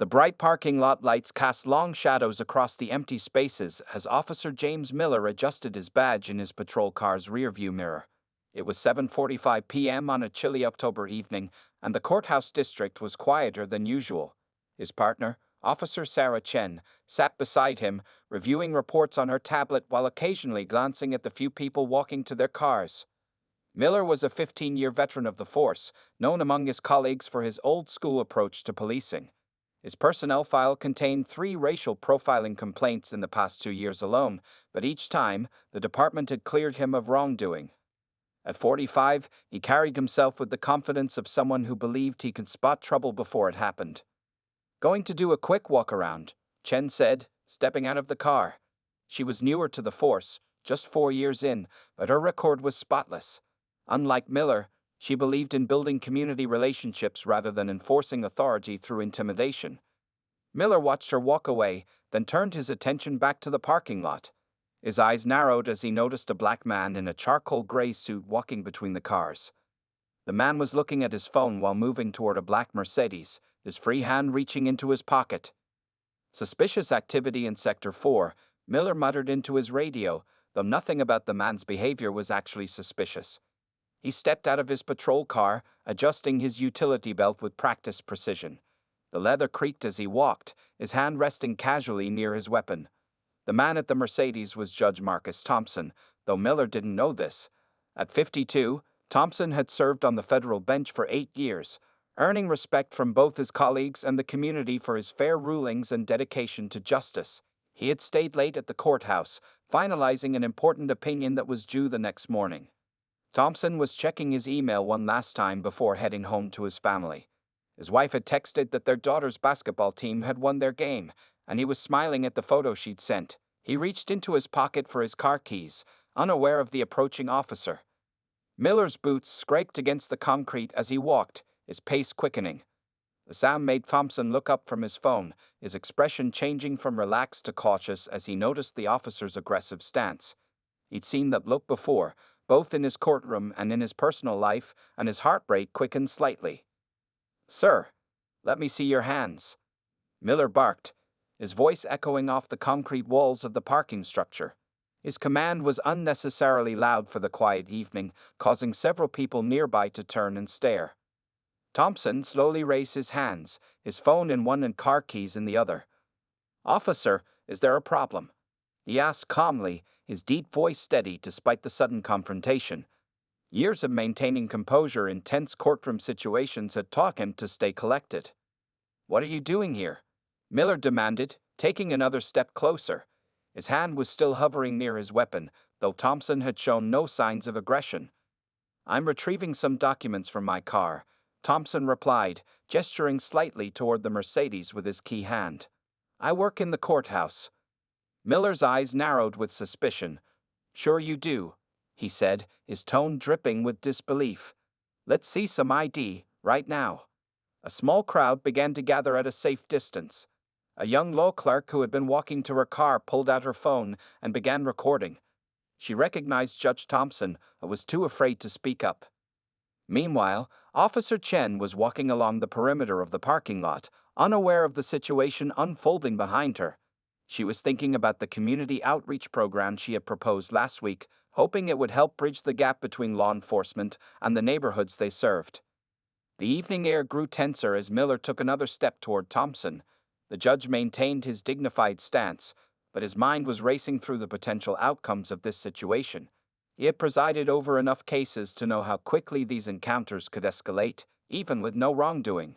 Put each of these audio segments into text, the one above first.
The bright parking lot lights cast long shadows across the empty spaces as Officer James Miller adjusted his badge in his patrol car's rearview mirror. It was 7:45 p.m. on a chilly October evening, and the courthouse district was quieter than usual. His partner, Officer Sarah Chen, sat beside him, reviewing reports on her tablet while occasionally glancing at the few people walking to their cars. Miller was a 15-year veteran of the force, known among his colleagues for his old-school approach to policing. His personnel file contained 3 racial profiling complaints in the past 2 years alone, but each time, the department had cleared him of wrongdoing. At 45, he carried himself with the confidence of someone who believed he could spot trouble before it happened. "Going to do a quick walk-around," Chen said, stepping out of the car. She was newer to the force, just 4 years in, but her record was spotless. Unlike Miller, she believed in building community relationships rather than enforcing authority through intimidation. Miller watched her walk away, then turned his attention back to the parking lot. His eyes narrowed as he noticed a black man in a charcoal gray suit walking between the cars. The man was looking at his phone while moving toward a black Mercedes, his free hand reaching into his pocket. "Suspicious activity in Sector 4, Miller muttered into his radio, though nothing about the man's behavior was actually suspicious. He stepped out of his patrol car, adjusting his utility belt with practiced precision. The leather creaked as he walked, his hand resting casually near his weapon. The man at the Mercedes was Judge Marcus Thompson, though Miller didn't know this. At 52, Thompson had served on the federal bench for 8 years, earning respect from both his colleagues and the community for his fair rulings and dedication to justice. He had stayed late at the courthouse, finalizing an important opinion that was due the next morning. Thompson was checking his email one last time before heading home to his family. His wife had texted that their daughter's basketball team had won their game, and he was smiling at the photo she'd sent. He reached into his pocket for his car keys, unaware of the approaching officer. Miller's boots scraped against the concrete as he walked, his pace quickening. The sound made Thompson look up from his phone, his expression changing from relaxed to cautious as he noticed the officer's aggressive stance. He'd seen that look before, both in his courtroom and in his personal life, and his heart rate quickened slightly. "Sir, let me see your hands," Miller barked, his voice echoing off the concrete walls of the parking structure. His command was unnecessarily loud for the quiet evening, causing several people nearby to turn and stare. Thompson slowly raised his hands, his phone in one and car keys in the other. "Officer, is there a problem?" he asked calmly, his deep voice steady despite the sudden confrontation. Years of maintaining composure in tense courtroom situations had taught him to stay collected. "What are you doing here?" Miller demanded, taking another step closer. His hand was still hovering near his weapon, though Thompson had shown no signs of aggression. "I'm retrieving some documents from my car," Thompson replied, gesturing slightly toward the Mercedes with his key hand. "I work in the courthouse." Miller's eyes narrowed with suspicion. "Sure you do," he said, his tone dripping with disbelief. "Let's see some ID, right now." A small crowd began to gather at a safe distance. A young law clerk who had been walking to her car pulled out her phone and began recording. She recognized Judge Thompson, but was too afraid to speak up. Meanwhile, Officer Chen was walking along the perimeter of the parking lot, unaware of the situation unfolding behind her. She was thinking about the community outreach program she had proposed last week, hoping it would help bridge the gap between law enforcement and the neighborhoods they served. The evening air grew tenser as Miller took another step toward Thompson. The judge maintained his dignified stance, but his mind was racing through the potential outcomes of this situation. He had presided over enough cases to know how quickly these encounters could escalate, even with no wrongdoing.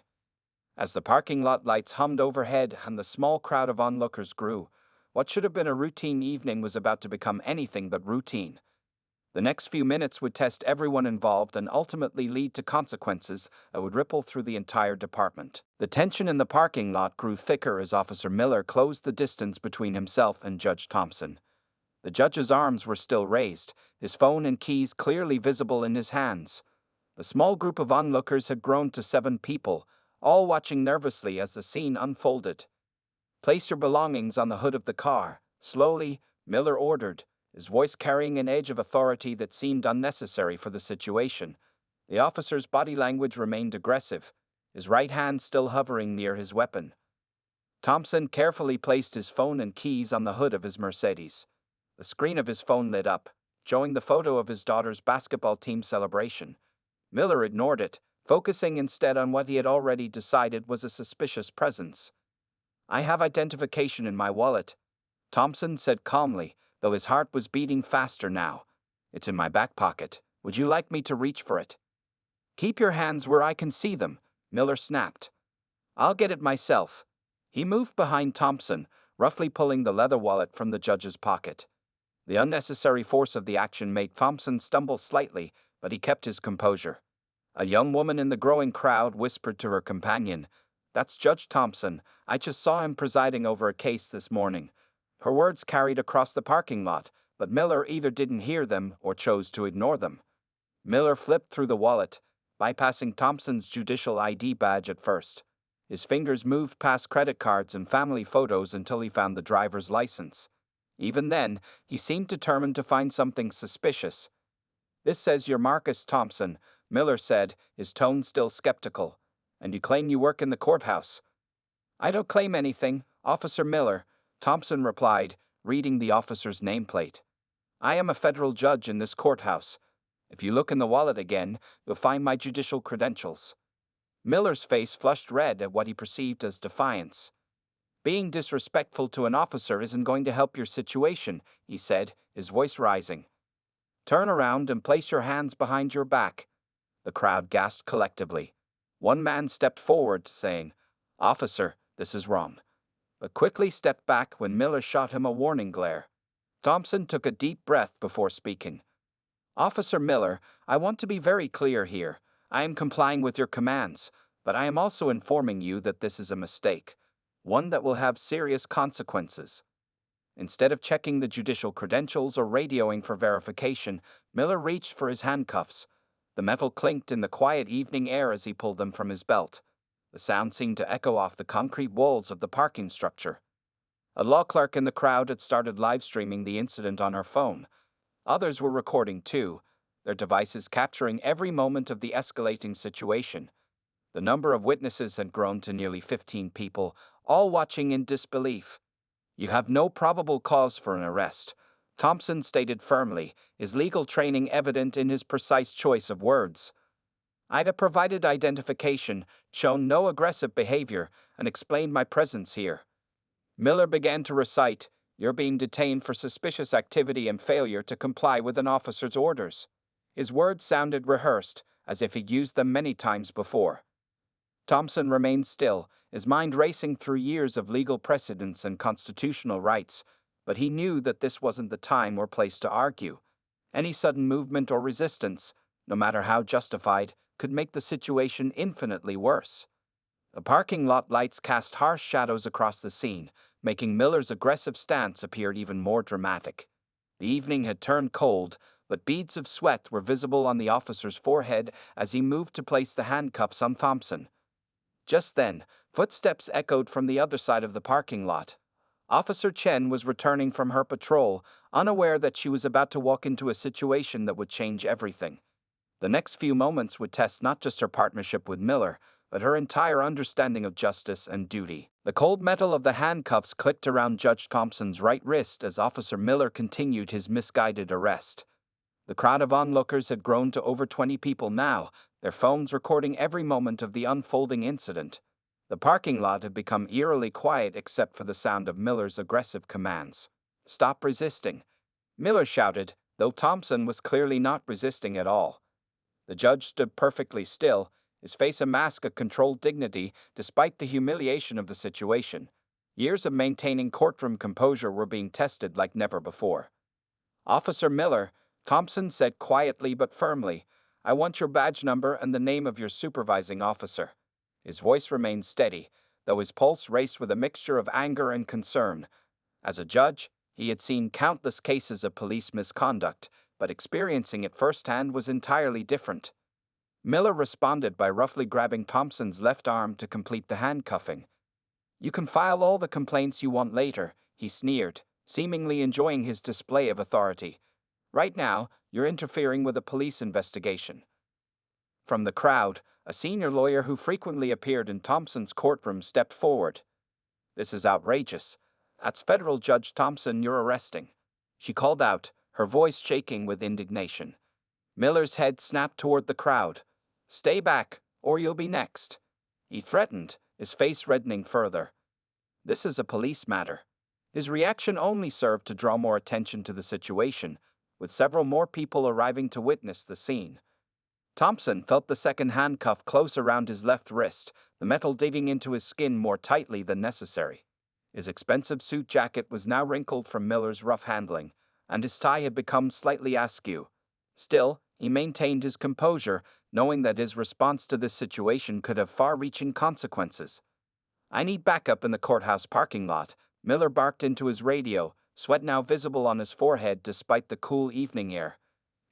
As the parking lot lights hummed overhead and the small crowd of onlookers grew, what should have been a routine evening was about to become anything but routine. The next few minutes would test everyone involved and ultimately lead to consequences that would ripple through the entire department. The tension in the parking lot grew thicker as Officer Miller closed the distance between himself and Judge Thompson. The judge's arms were still raised, his phone and keys clearly visible in his hands. The small group of onlookers had grown to 7 people, all watching nervously as the scene unfolded. "Place your belongings on the hood of the car," slowly, Miller ordered, his voice carrying an edge of authority that seemed unnecessary for the situation. The officer's body language remained aggressive, his right hand still hovering near his weapon. Thompson carefully placed his phone and keys on the hood of his Mercedes. The screen of his phone lit up, showing the photo of his daughter's basketball team celebration. Miller ignored it, focusing instead on what he had already decided was a suspicious presence. "I have identification in my wallet," Thompson said calmly, though his heart was beating faster now. "It's in my back pocket. Would you like me to reach for it?" "Keep your hands where I can see them," Miller snapped. "I'll get it myself." He moved behind Thompson, roughly pulling the leather wallet from the judge's pocket. The unnecessary force of the action made Thompson stumble slightly, but he kept his composure. A young woman in the growing crowd whispered to her companion, "That's Judge Thompson. I just saw him presiding over a case this morning." Her words carried across the parking lot, but Miller either didn't hear them or chose to ignore them. Miller flipped through the wallet, bypassing Thompson's judicial ID badge at first. His fingers moved past credit cards and family photos until he found the driver's license. Even then, he seemed determined to find something suspicious. "This says you're Marcus Thompson," Miller said, his tone still skeptical. "And you claim you work in the courthouse." "I don't claim anything, Officer Miller," Thompson replied, reading the officer's nameplate. "I am a federal judge in this courthouse. If you look in the wallet again, you'll find my judicial credentials." Miller's face flushed red at what he perceived as defiance. "Being disrespectful to an officer isn't going to help your situation," he said, his voice rising. "Turn around and place your hands behind your back." The crowd gasped collectively. One man stepped forward, saying, "Officer, this is wrong," but quickly stepped back when Miller shot him a warning glare. Thompson took a deep breath before speaking. "Officer Miller, I want to be very clear here. I am complying with your commands, but I am also informing you that this is a mistake, one that will have serious consequences." Instead of checking the judicial credentials or radioing for verification, Miller reached for his handcuffs. The metal clinked in the quiet evening air as he pulled them from his belt. The sound seemed to echo off the concrete walls of the parking structure. A law clerk in the crowd had started live streaming the incident on her phone. Others were recording too, their devices capturing every moment of the escalating situation. The number of witnesses had grown to nearly 15 people, all watching in disbelief. "You have no probable cause for an arrest," Thompson stated firmly, his legal training evident in his precise choice of words. "I've provided identification, shown no aggressive behavior, and explained my presence here." Miller began to recite, "You're being detained for suspicious activity and failure to comply with an officer's orders." His words sounded rehearsed, as if he'd used them many times before. Thompson remained still, his mind racing through years of legal precedents and constitutional rights, but he knew that this wasn't the time or place to argue. Any sudden movement or resistance, no matter how justified, could make the situation infinitely worse. The parking lot lights cast harsh shadows across the scene, making Miller's aggressive stance appear even more dramatic. The evening had turned cold, but beads of sweat were visible on the officer's forehead as he moved to place the handcuffs on Thompson. Just then, footsteps echoed from the other side of the parking lot. Officer Chen was returning from her patrol, unaware that she was about to walk into a situation that would change everything. The next few moments would test not just her partnership with Miller, but her entire understanding of justice and duty. The cold metal of the handcuffs clicked around Judge Thompson's right wrist as Officer Miller continued his misguided arrest. The crowd of onlookers had grown to over 20 people now, their phones recording every moment of the unfolding incident. The parking lot had become eerily quiet except for the sound of Miller's aggressive commands. "Stop resisting," Miller shouted, though Thompson was clearly not resisting at all. The judge stood perfectly still, his face a mask of controlled dignity despite the humiliation of the situation. Years of maintaining courtroom composure were being tested like never before. "Officer Miller," Thompson said quietly but firmly, "I want your badge number and the name of your supervising officer." His voice remained steady, though his pulse raced with a mixture of anger and concern. As a judge, he had seen countless cases of police misconduct, but experiencing it firsthand was entirely different. Miller responded by roughly grabbing Thompson's left arm to complete the handcuffing. "You can file all the complaints you want later," he sneered, seemingly enjoying his display of authority. "Right now, you're interfering with a police investigation." From the crowd, a senior lawyer who frequently appeared in Thompson's courtroom stepped forward. "This is outrageous. That's Federal Judge Thompson you're arresting," she called out, her voice shaking with indignation. Miller's head snapped toward the crowd. "Stay back, or you'll be next," he threatened, his face reddening further. "This is a police matter." His reaction only served to draw more attention to the situation, with several more people arriving to witness the scene. Thompson felt the second handcuff close around his left wrist, the metal digging into his skin more tightly than necessary. His expensive suit jacket was now wrinkled from Miller's rough handling, and his tie had become slightly askew. Still, he maintained his composure, knowing that his response to this situation could have far-reaching consequences. "I need backup in the courthouse parking lot," Miller barked into his radio, sweat now visible on his forehead despite the cool evening air.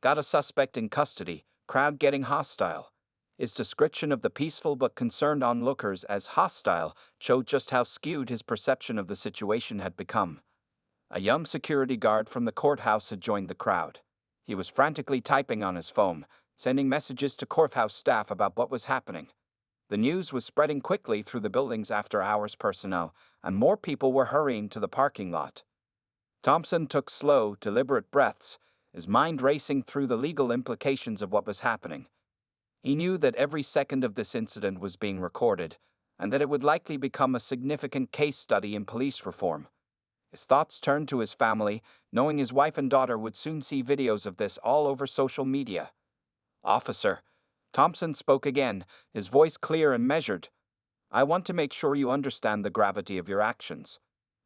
"Got a suspect in custody, crowd getting hostile." His description of the peaceful but concerned onlookers as hostile showed just how skewed his perception of the situation had become. A young security guard from the courthouse had joined the crowd. He was frantically typing on his phone, sending messages to courthouse staff about what was happening. The news was spreading quickly through the building's after-hours personnel, and more people were hurrying to the parking lot. Thompson took slow, deliberate breaths, his mind racing through the legal implications of what was happening. He knew that every second of this incident was being recorded, and that it would likely become a significant case study in police reform. His thoughts turned to his family, knowing his wife and daughter would soon see videos of this all over social media. "Officer," Thompson spoke again, his voice clear and measured, "I want to make sure you understand the gravity of your actions.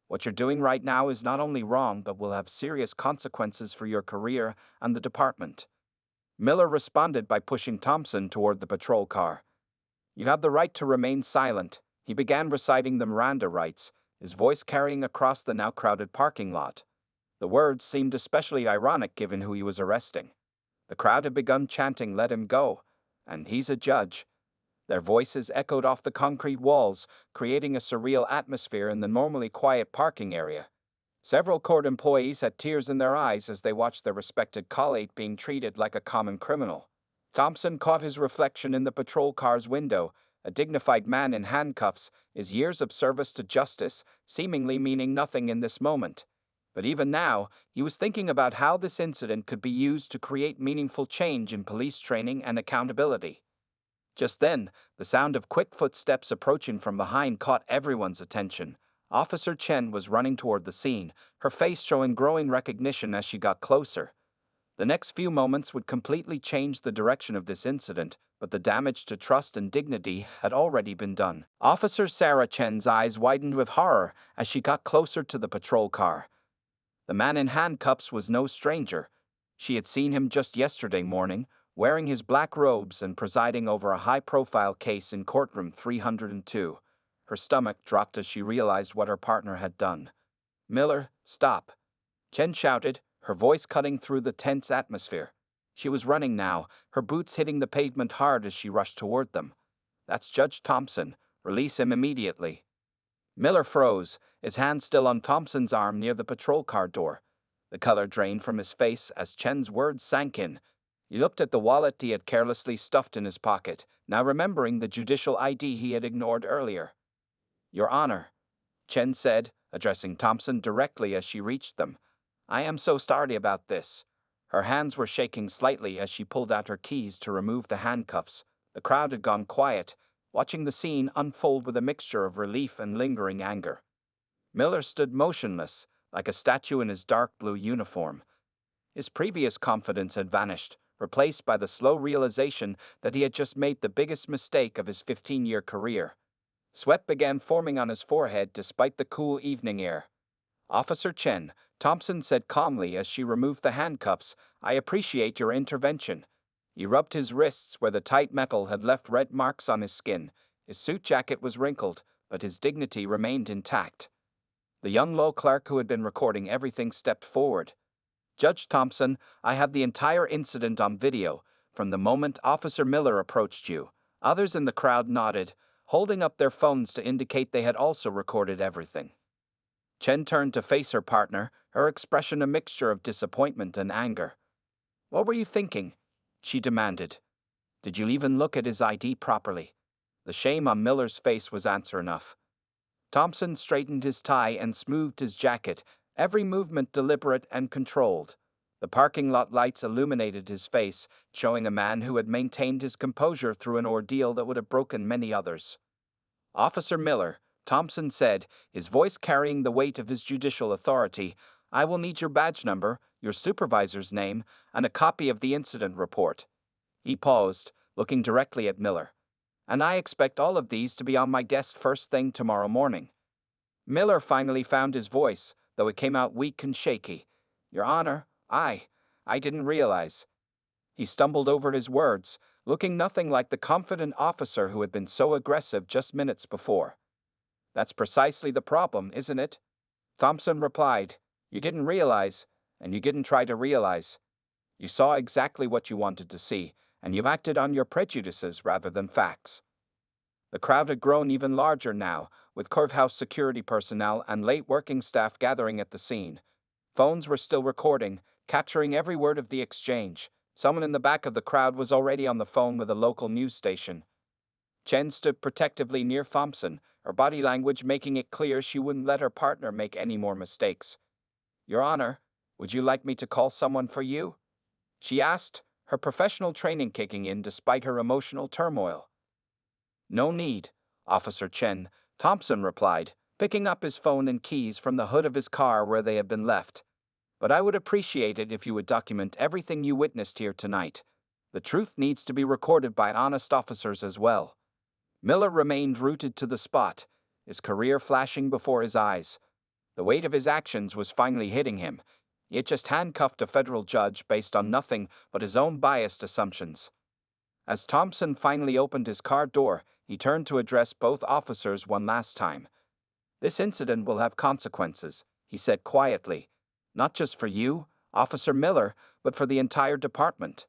What you're doing right now is not only wrong but will have serious consequences for your career and the department." Miller responded by pushing Thompson toward the patrol car. "You have the right to remain silent," he began reciting the Miranda rights, his voice carrying across the now crowded parking lot. The words seemed especially ironic given who he was arresting. The crowd had begun chanting, "Let him go," and "He's a judge." Their voices echoed off the concrete walls, creating a surreal atmosphere in the normally quiet parking area. Several court employees had tears in their eyes as they watched their respected colleague being treated like a common criminal. Thompson caught his reflection in the patrol car's window, a dignified man in handcuffs, his years of service to justice seemingly meaning nothing in this moment. But even now, he was thinking about how this incident could be used to create meaningful change in police training and accountability. Just then, the sound of quick footsteps approaching from behind caught everyone's attention. Officer Chen was running toward the scene, her face showing growing recognition as she got closer. The next few moments would completely change the direction of this incident, but the damage to trust and dignity had already been done. Officer Sarah Chen's eyes widened with horror as she got closer to the patrol car. The man in handcuffs was no stranger. She had seen him just yesterday morning, wearing his black robes and presiding over a high-profile case in courtroom 302. Her stomach dropped as she realized what her partner had done. "Miller, stop!" Chen shouted, her voice cutting through the tense atmosphere. She was running now, her boots hitting the pavement hard as she rushed toward them. "That's Judge Thompson. Release him immediately." Miller froze, his hand still on Thompson's arm near the patrol car door. The color drained from his face as Chen's words sank in. He looked at the wallet he had carelessly stuffed in his pocket, now remembering the judicial ID he had ignored earlier. "Your Honor," Chen said, addressing Thompson directly as she reached them, "I am so sorry about this." Her hands were shaking slightly as she pulled out her keys to remove the handcuffs. The crowd had gone quiet, watching the scene unfold with a mixture of relief and lingering anger. Miller stood motionless, like a statue in his dark blue uniform. His previous confidence had vanished, replaced by the slow realization that he had just made the biggest mistake of his 15-year career. Sweat began forming on his forehead despite the cool evening air. "Officer Chen," Thompson said calmly as she removed the handcuffs, "I appreciate your intervention." He rubbed his wrists where the tight metal had left red marks on his skin. His suit jacket was wrinkled, but his dignity remained intact. The young law clerk who had been recording everything stepped forward. "Judge Thompson, I have the entire incident on video, from the moment Officer Miller approached you." Others in the crowd nodded, holding up their phones to indicate they had also recorded everything. Chen turned to face her partner, her expression a mixture of disappointment and anger. "What were you thinking?" she demanded. "Did you even look at his ID properly?" The shame on Miller's face was answer enough. Thompson straightened his tie and smoothed his jacket, every movement deliberate and controlled. The parking lot lights illuminated his face, showing a man who had maintained his composure through an ordeal that would have broken many others. "Officer Miller," Thompson said, his voice carrying the weight of his judicial authority, "I will need your badge number, your supervisor's name, and a copy of the incident report." He paused, looking directly at Miller. "And I expect all of these to be on my desk first thing tomorrow morning." Miller finally found his voice, though it came out weak and shaky. "Your Honor, I didn't realize." He stumbled over his words, looking nothing like the confident officer who had been so aggressive just minutes before. "That's precisely the problem, isn't it?" Thompson replied. "You didn't realize, and you didn't try to realize. You saw exactly what you wanted to see, and you acted on your prejudices rather than facts." The crowd had grown even larger now, with courthouse security personnel and late working staff gathering at the scene. Phones were still recording, capturing every word of the exchange. Someone in the back of the crowd was already on the phone with a local news station. Chen stood protectively near Thompson, her body language making it clear she wouldn't let her partner make any more mistakes. "Your Honor, would you like me to call someone for you?" she asked, her professional training kicking in despite her emotional turmoil. "No need, Officer Chen," Thompson replied, picking up his phone and keys from the hood of his car where they had been left. "But I would appreciate it if you would document everything you witnessed here tonight. The truth needs to be recorded by honest officers as well." Miller remained rooted to the spot, his career flashing before his eyes. The weight of his actions was finally hitting him. He had just handcuffed a federal judge based on nothing but his own biased assumptions. As Thompson finally opened his car door, he turned to address both officers one last time. "This incident will have consequences," he said quietly. "Not just for you, Officer Miller, but for the entire department.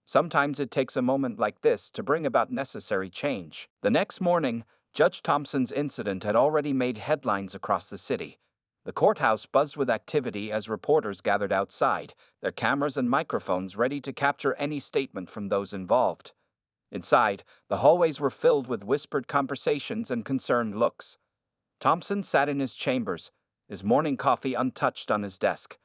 Sometimes it takes a moment like this to bring about necessary change." The next morning, Judge Thompson's incident had already made headlines across the city. The courthouse buzzed with activity as reporters gathered outside, their cameras and microphones ready to capture any statement from those involved. Inside, the hallways were filled with whispered conversations and concerned looks. Thompson sat in his chambers, his morning coffee untouched on his desk.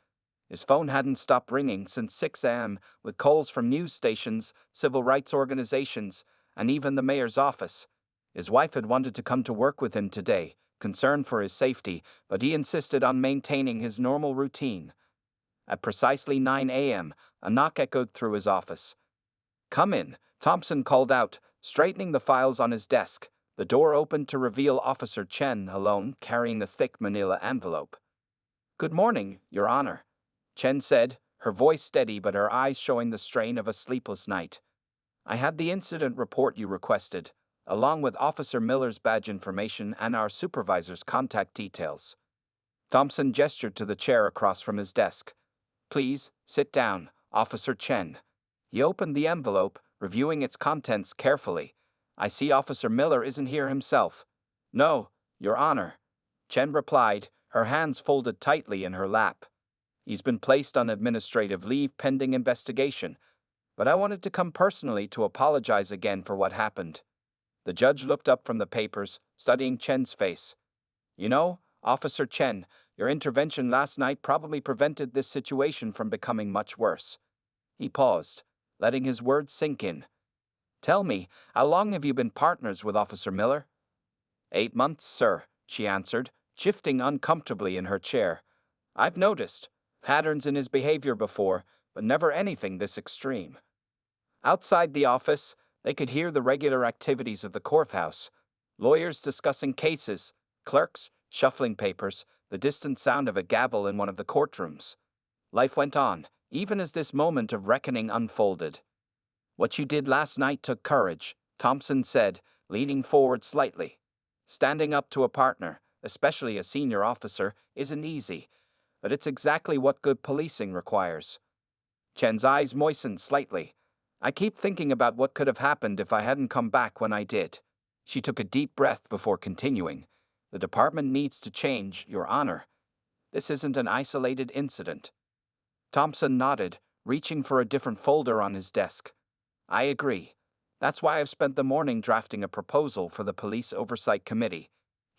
His phone hadn't stopped ringing since 6 a.m., with calls from news stations, civil rights organizations, and even the mayor's office. His wife had wanted to come to work with him today, concerned for his safety, but he insisted on maintaining his normal routine. At precisely 9 a.m., a knock echoed through his office. "Come in," Thompson called out, straightening the files on his desk. The door opened to reveal Officer Chen alone, carrying the thick manila envelope. "Good morning, Your Honor," Chen said, her voice steady but her eyes showing the strain of a sleepless night. "I had the incident report you requested, along with Officer Miller's badge information and our supervisor's contact details." Thompson gestured to the chair across from his desk. "Please, sit down, Officer Chen." He opened the envelope, reviewing its contents carefully. "I see Officer Miller isn't here himself." "No, Your Honor," Chen replied, her hands folded tightly in her lap. "He's been placed on administrative leave pending investigation, but I wanted to come personally to apologize again for what happened." The judge looked up from the papers, studying Chen's face. "You know, Officer Chen, your intervention last night probably prevented this situation from becoming much worse." He paused, letting his words sink in. "Tell me, how long have you been partners with Officer Miller?" 8 months, sir," she answered, shifting uncomfortably in her chair. "I've noticed patterns in his behavior before, but never anything this extreme." Outside the office, they could hear the regular activities of the courthouse. Lawyers discussing cases, clerks shuffling papers, the distant sound of a gavel in one of the courtrooms. Life went on, even as this moment of reckoning unfolded. "What you did last night took courage," Thompson said, leaning forward slightly. "Standing up to a partner, especially a senior officer, isn't easy, but it's exactly what good policing requires." Chen's eyes moistened slightly. "I keep thinking about what could have happened if I hadn't come back when I did." She took a deep breath before continuing. "The department needs to change, Your Honor. This isn't an isolated incident." Thompson nodded, reaching for a different folder on his desk. "I agree. That's why I've spent the morning drafting a proposal for the Police Oversight Committee."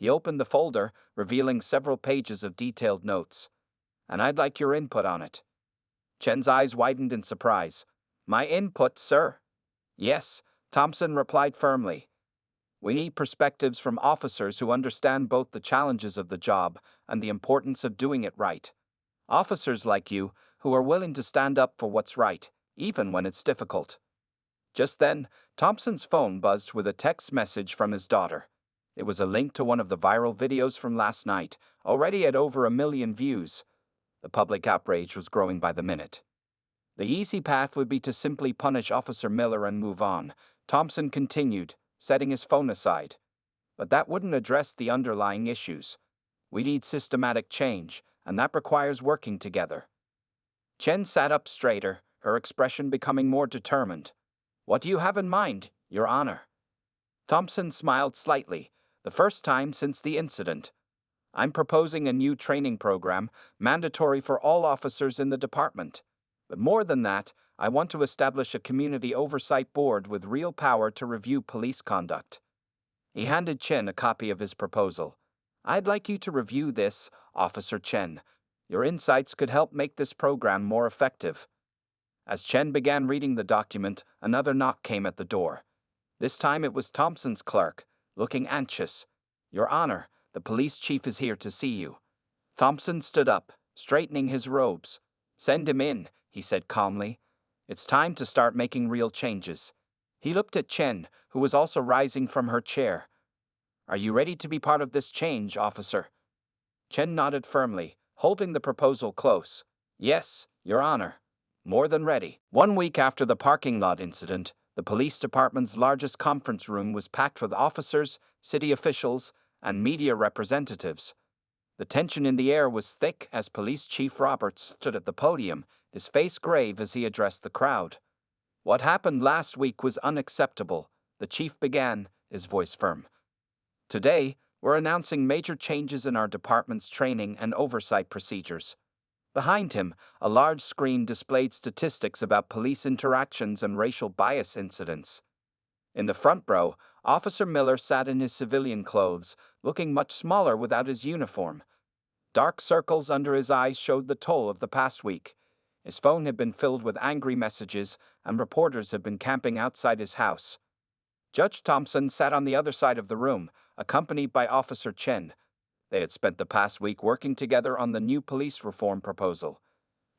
He opened the folder, revealing several pages of detailed notes. "And I'd like your input on it." Chen's eyes widened in surprise. "My input, sir?" "Yes," Thompson replied firmly. "We need perspectives from officers who understand both the challenges of the job and the importance of doing it right. Officers like you, who are willing to stand up for what's right, even when it's difficult." Just then, Thompson's phone buzzed with a text message from his daughter. It was a link to one of the viral videos from last night, already at over 1 million views. The public outrage was growing by the minute. The easy path would be to simply punish Officer Miller and move on, Thompson continued, setting his phone aside. But that wouldn't address the underlying issues. We need systematic change, and that requires working together. Chen sat up straighter, her expression becoming more determined. "What do you have in mind, Your Honor?" Thompson smiled slightly, the first time since the incident. "I'm proposing a new training program, mandatory for all officers in the department. But more than that, I want to establish a community oversight board with real power to review police conduct." He handed Chen a copy of his proposal. "I'd like you to review this, Officer Chen. Your insights could help make this program more effective." As Chen began reading the document, another knock came at the door. This time it was Thompson's clerk, looking anxious. "Your Honor, the police chief is here to see you." Thompson stood up, straightening his robes. "Send him in," he said calmly. "It's time to start making real changes." He looked at Chen, who was also rising from her chair. "Are you ready to be part of this change, officer?" Chen nodded firmly, holding the proposal close. "Yes, Your Honor. More than ready." 1 week after the parking lot incident, the police department's largest conference room was packed with officers, city officials, and media representatives. The tension in the air was thick as Police Chief Roberts stood at the podium, his face grave as he addressed the crowd. "What happened last week was unacceptable," the chief began, his voice firm. "Today, we're announcing major changes in our department's training and oversight procedures." Behind him, a large screen displayed statistics about police interactions and racial bias incidents. In the front row, Officer Miller sat in his civilian clothes, looking much smaller without his uniform. Dark circles under his eyes showed the toll of the past week. His phone had been filled with angry messages, and reporters had been camping outside his house. Judge Thompson sat on the other side of the room, accompanied by Officer Chen. They had spent the past week working together on the new police reform proposal.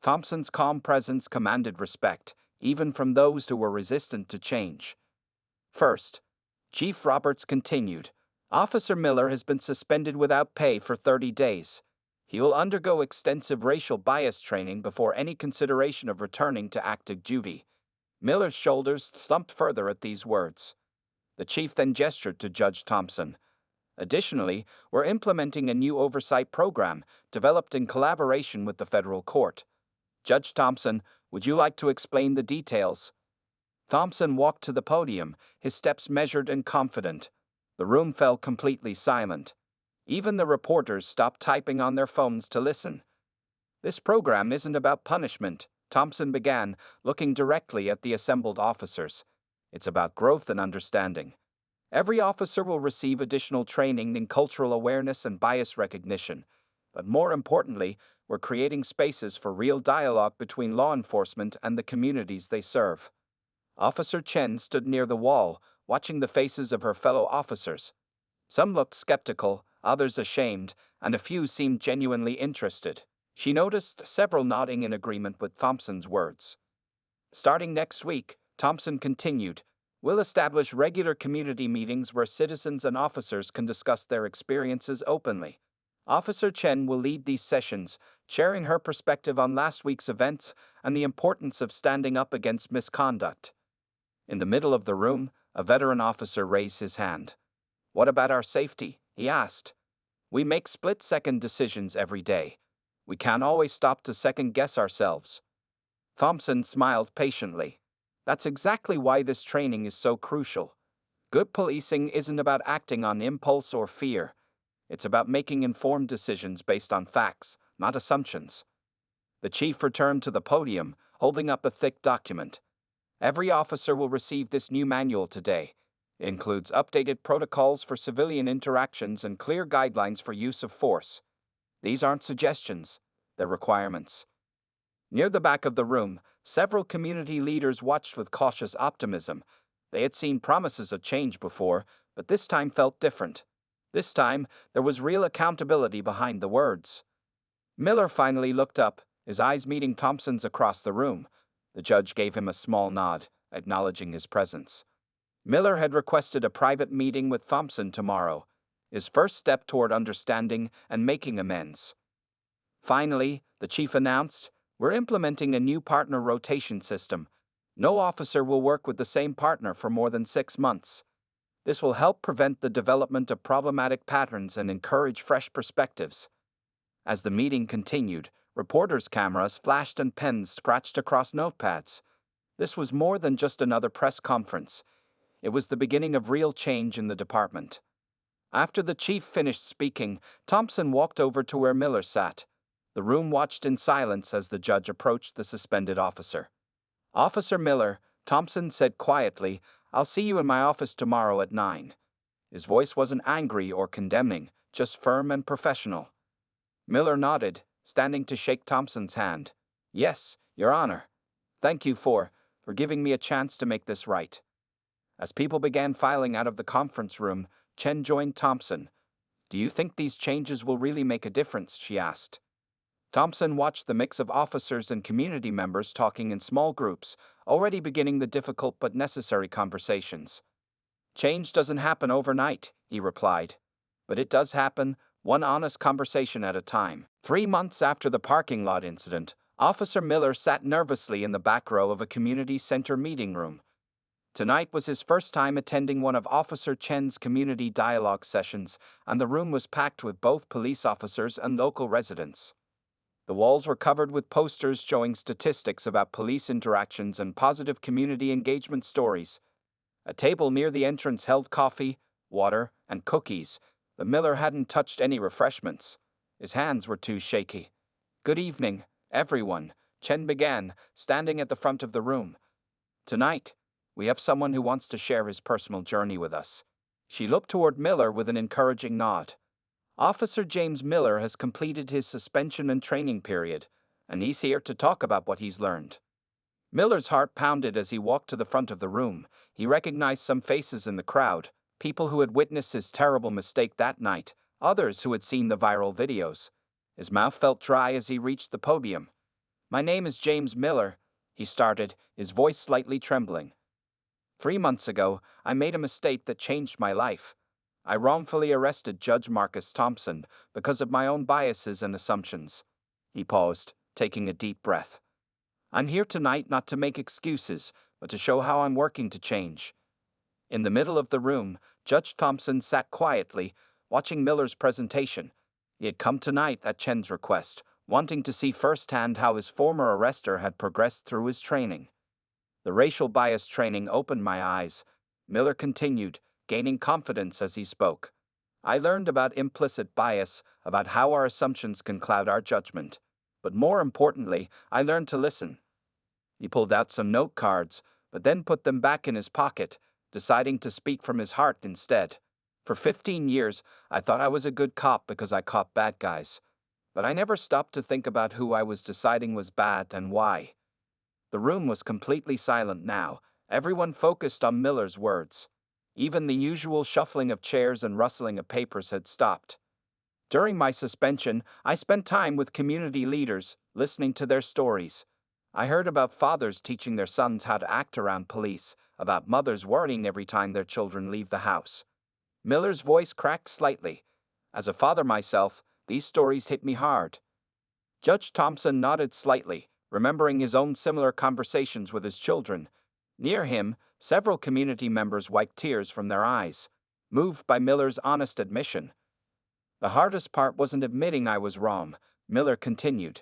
Thompson's calm presence commanded respect, even from those who were resistant to change. First, Chief Roberts continued, "Officer Miller has been suspended without pay for 30 days. He will undergo extensive racial bias training before any consideration of returning to active duty." Miller's shoulders slumped further at these words. The chief then gestured to Judge Thompson. "Additionally, we're implementing a new oversight program developed in collaboration with the federal court. Judge Thompson, would you like to explain the details?" Thompson walked to the podium, his steps measured and confident. The room fell completely silent. Even the reporters stopped typing on their phones to listen. "This program isn't about punishment," Thompson began, looking directly at the assembled officers. "It's about growth and understanding. Every officer will receive additional training in cultural awareness and bias recognition. But more importantly, we're creating spaces for real dialogue between law enforcement and the communities they serve." Officer Chen stood near the wall, watching the faces of her fellow officers. Some looked skeptical, others ashamed, and a few seemed genuinely interested. She noticed several nodding in agreement with Thompson's words. "Starting next week," Thompson continued, "we'll establish regular community meetings where citizens and officers can discuss their experiences openly. Officer Chen will lead these sessions, sharing her perspective on last week's events and the importance of standing up against misconduct." In the middle of the room, a veteran officer raised his hand. "What about our safety?" he asked. "We make split-second decisions every day. We can't always stop to second-guess ourselves." Thompson smiled patiently. "That's exactly why this training is so crucial. Good policing isn't about acting on impulse or fear. It's about making informed decisions based on facts, not assumptions." The chief returned to the podium, holding up a thick document. "Every officer will receive this new manual today. It includes updated protocols for civilian interactions and clear guidelines for use of force. These aren't suggestions, they're requirements. Near the back of the room, several community leaders watched with cautious optimism. They had seen promises of change before, but this time felt different. This time, there was real accountability behind the words. Miller finally looked up, his eyes meeting Thompson's across the room. The judge gave him a small nod, acknowledging his presence. Miller had requested a private meeting with Thompson tomorrow, his first step toward understanding and making amends. Finally, the chief announced, "We're implementing a new partner rotation system. No officer will work with the same partner for more than 6 months. This will help prevent the development of problematic patterns and encourage fresh perspectives." As the meeting continued, reporters' cameras flashed and pens scratched across notepads. This was more than just another press conference. It was the beginning of real change in the department. After the chief finished speaking, Thompson walked over to where Miller sat. The room watched in silence as the judge approached the suspended officer. "Officer Miller," Thompson said quietly, "I'll see you in my office tomorrow at 9. His voice wasn't angry or condemning, just firm and professional. Miller nodded, standing to shake Thompson's hand. "Yes, Your Honor. Thank you for giving me a chance to make this right." As people began filing out of the conference room, Chen joined Thompson. "Do you think these changes will really make a difference?" she asked. Thompson watched the mix of officers and community members talking in small groups, already beginning the difficult but necessary conversations. "Change doesn't happen overnight," he replied. "But it does happen, one honest conversation at a time." 3 months after the parking lot incident, Officer Miller sat nervously in the back row of a community center meeting room. Tonight was his first time attending one of Officer Chen's community dialogue sessions, and the room was packed with both police officers and local residents. The walls were covered with posters showing statistics about police interactions and positive community engagement stories. A table near the entrance held coffee, water, and cookies, but Miller hadn't touched any refreshments. His hands were too shaky. "Good evening, everyone," Chen began, standing at the front of the room. "Tonight, we have someone who wants to share his personal journey with us." She looked toward Miller with an encouraging nod. "Officer James Miller has completed his suspension and training period, and he's here to talk about what he's learned." Miller's heart pounded as he walked to the front of the room. He recognized some faces in the crowd, people who had witnessed his terrible mistake that night, others who had seen the viral videos. His mouth felt dry as he reached the podium. "My name is James Miller," he started, his voice slightly trembling. 3 months ago, I made a mistake that changed my life. I wrongfully arrested Judge Marcus Thompson because of my own biases and assumptions." He paused, taking a deep breath. "I'm here tonight not to make excuses, but to show how I'm working to change." In the middle of the room, Judge Thompson sat quietly, watching Miller's presentation. He had come tonight at Chen's request, wanting to see firsthand how his former arrestor had progressed through his training. "The racial bias training opened my eyes," Miller continued, gaining confidence as he spoke. "I learned about implicit bias, about how our assumptions can cloud our judgment. But more importantly, I learned to listen." He pulled out some note cards, but then put them back in his pocket, deciding to speak from his heart instead. "For 15 years, I thought I was a good cop because I caught bad guys. But I never stopped to think about who I was deciding was bad and why." The room was completely silent now, everyone focused on Miller's words. Even the usual shuffling of chairs and rustling of papers had stopped. "During my suspension, I spent time with community leaders, listening to their stories. I heard about fathers teaching their sons how to act around police, about mothers worrying every time their children leave the house." Miller's voice cracked slightly. "As a father myself, these stories hit me hard." Judge Thompson nodded slightly, remembering his own similar conversations with his children. Near him, several community members wiped tears from their eyes, moved by Miller's honest admission. "The hardest part wasn't admitting I was wrong," Miller continued.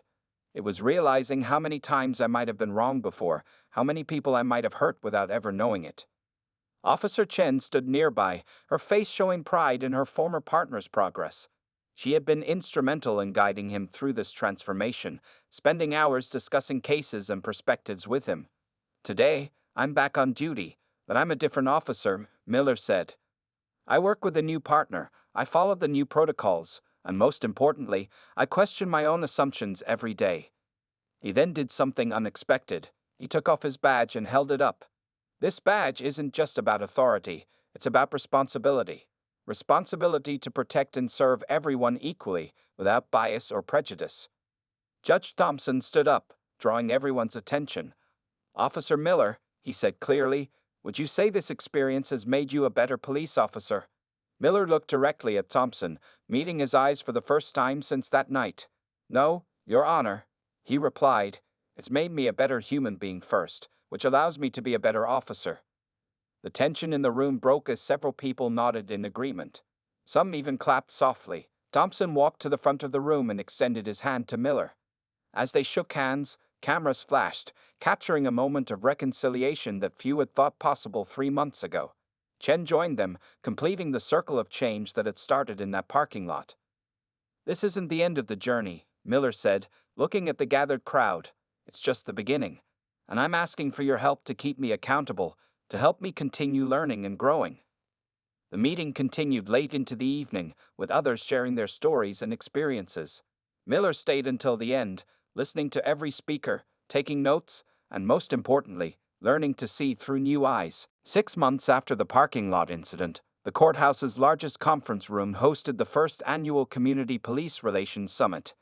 "It was realizing how many times I might have been wrong before, how many people I might have hurt without ever knowing it." Officer Chen stood nearby, her face showing pride in her former partner's progress. She had been instrumental in guiding him through this transformation, spending hours discussing cases and perspectives with him. "Today, I'm back on duty, but I'm a different officer," Miller said. I work with a new partner, I follow the new protocols, and most importantly, I question my own assumptions every day. He then did something unexpected. He took off his badge and held it up. This badge isn't just about authority, it's about responsibility. Responsibility to protect and serve everyone equally, without bias or prejudice. Judge Thompson stood up, drawing everyone's attention. Officer Miller, he said clearly, would you say this experience has made you a better police officer? Miller looked directly at Thompson, meeting his eyes for the first time since that night. No, Your Honor, he replied. It's made me a better human being first, which allows me to be a better officer. The tension in the room broke as several people nodded in agreement. Some even clapped softly. Thompson walked to the front of the room and extended his hand to Miller. As they shook hands, cameras flashed, capturing a moment of reconciliation that few had thought possible 3 months ago. Chen joined them, completing the circle of change that had started in that parking lot. This isn't the end of the journey, Miller said, looking at the gathered crowd. It's just the beginning. And I'm asking for your help to keep me accountable, to help me continue learning and growing. The meeting continued late into the evening, with others sharing their stories and experiences. Miller stayed until the end, listening to every speaker, taking notes, and most importantly, learning to see through new eyes. 6 months after the parking lot incident, the courthouse's largest conference room hosted the first annual Community Police Relations Summit.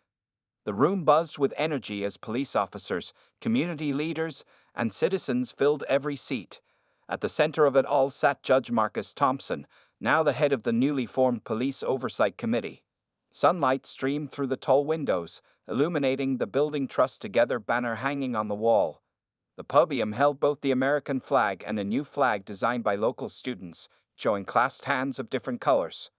The room buzzed with energy as police officers, community leaders, and citizens filled every seat. At the center of it all sat Judge Marcus Thompson, now the head of the newly formed Police Oversight Committee. Sunlight streamed through the tall windows, illuminating the Building Trust Together banner hanging on the wall. The podium held both the American flag and a new flag designed by local students, showing clasped hands of different colors.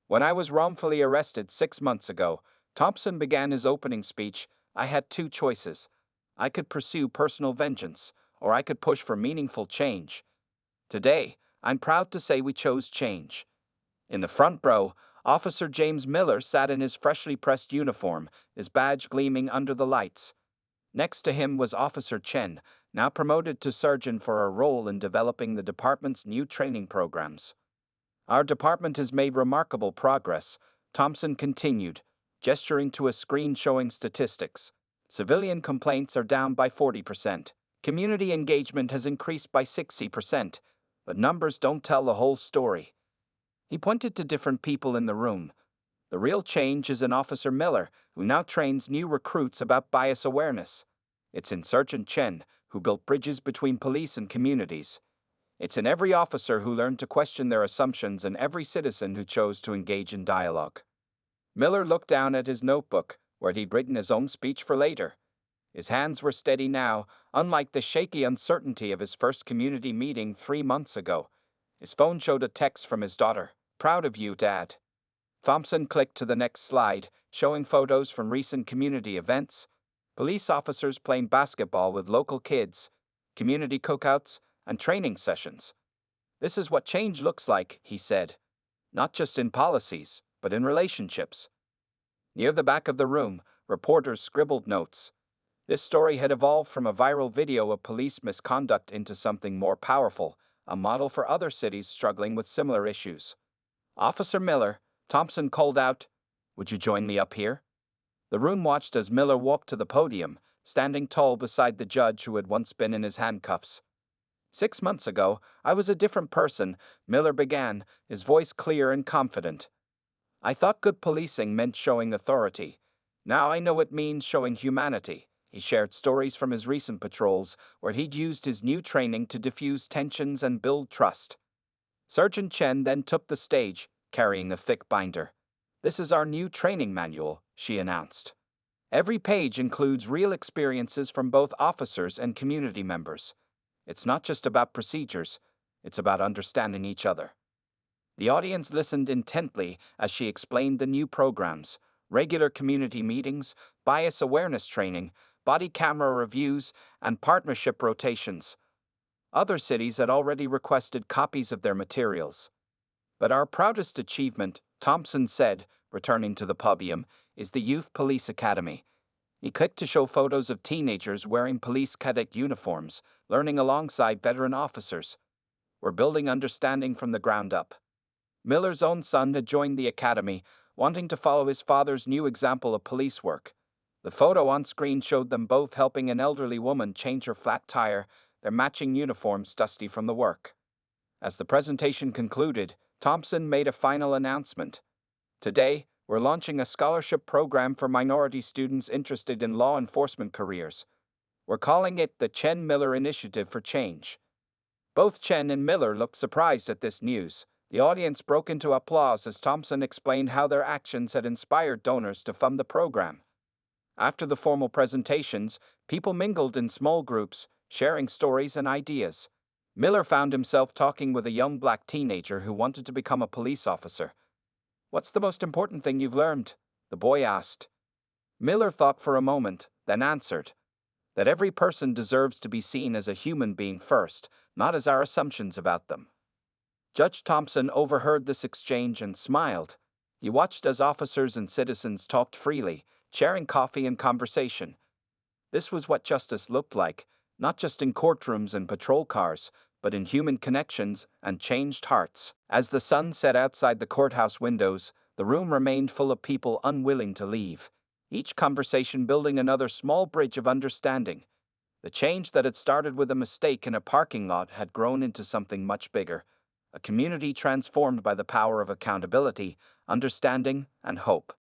When I was wrongfully arrested 6 months ago, Thompson began his opening speech. I had 2 choices. I could pursue personal vengeance, or I could push for meaningful change. Today, I'm proud to say we chose change. In the front row, Officer James Miller sat in his freshly pressed uniform, his badge gleaming under the lights. Next to him was Officer Chen, now promoted to sergeant for a role in developing the department's new training programs. Our department has made remarkable progress, Thompson continued, gesturing to a screen showing statistics. Civilian complaints are down by 40%. Community engagement has increased by 60%, but numbers don't tell the whole story. He pointed to different people in the room. The real change is in Officer Miller, who now trains new recruits about bias awareness. It's in Sergeant Chen, who built bridges between police and communities. It's in every officer who learned to question their assumptions and every citizen who chose to engage in dialogue. Miller looked down at his notebook, where he'd written his own speech for later. His hands were steady now, unlike the shaky uncertainty of his first community meeting 3 months ago. His phone showed a text from his daughter. Proud of you, Dad. Thompson clicked to the next slide, showing photos from recent community events. Police officers playing basketball with local kids, community cookouts, and training sessions. This is what change looks like, he said. Not just in policies, but in relationships. Near the back of the room, reporters scribbled notes. This story had evolved from a viral video of police misconduct into something more powerful, a model for other cities struggling with similar issues. Officer Miller, Thompson called out, "Would you join me up here?" The room watched as Miller walked to the podium, standing tall beside the judge who had once been in his handcuffs. 6 months ago, I was a different person, Miller began, his voice clear and confident. I thought good policing meant showing authority. Now I know it means showing humanity. He shared stories from his recent patrols, where he'd used his new training to diffuse tensions and build trust. Sergeant Chen then took the stage, carrying a thick binder. "This is our new training manual," she announced. Every page includes real experiences from both officers and community members. It's not just about procedures, it's about understanding each other. The audience listened intently as she explained the new programs, regular community meetings, bias awareness training, body camera reviews, and partnership rotations. Other cities had already requested copies of their materials. But our proudest achievement, Thompson said, returning to the podium, is the Youth Police Academy. He clicked to show photos of teenagers wearing police cadet uniforms, learning alongside veteran officers. We're building understanding from the ground up. Miller's own son had joined the academy, wanting to follow his father's new example of police work. The photo on screen showed them both helping an elderly woman change her flat tire, their matching uniforms dusty from the work. As the presentation concluded, Thompson made a final announcement. Today, we're launching a scholarship program for minority students interested in law enforcement careers. We're calling it the Chen Miller Initiative for Change. Both Chen and Miller looked surprised at this news. The audience broke into applause as Thompson explained how their actions had inspired donors to fund the program. After the formal presentations, people mingled in small groups, sharing stories and ideas. Miller found himself talking with a young black teenager who wanted to become a police officer. "What's the most important thing you've learned?" the boy asked. Miller thought for a moment, then answered, "That every person deserves to be seen as a human being first, not as our assumptions about them." Judge Thompson overheard this exchange and smiled. He watched as officers and citizens talked freely, sharing coffee and conversation. This was what justice looked like, not just in courtrooms and patrol cars, but in human connections and changed hearts. As the sun set outside the courthouse windows, the room remained full of people unwilling to leave, each conversation building another small bridge of understanding. The change that had started with a mistake in a parking lot had grown into something much bigger, a community transformed by the power of accountability, understanding, and hope.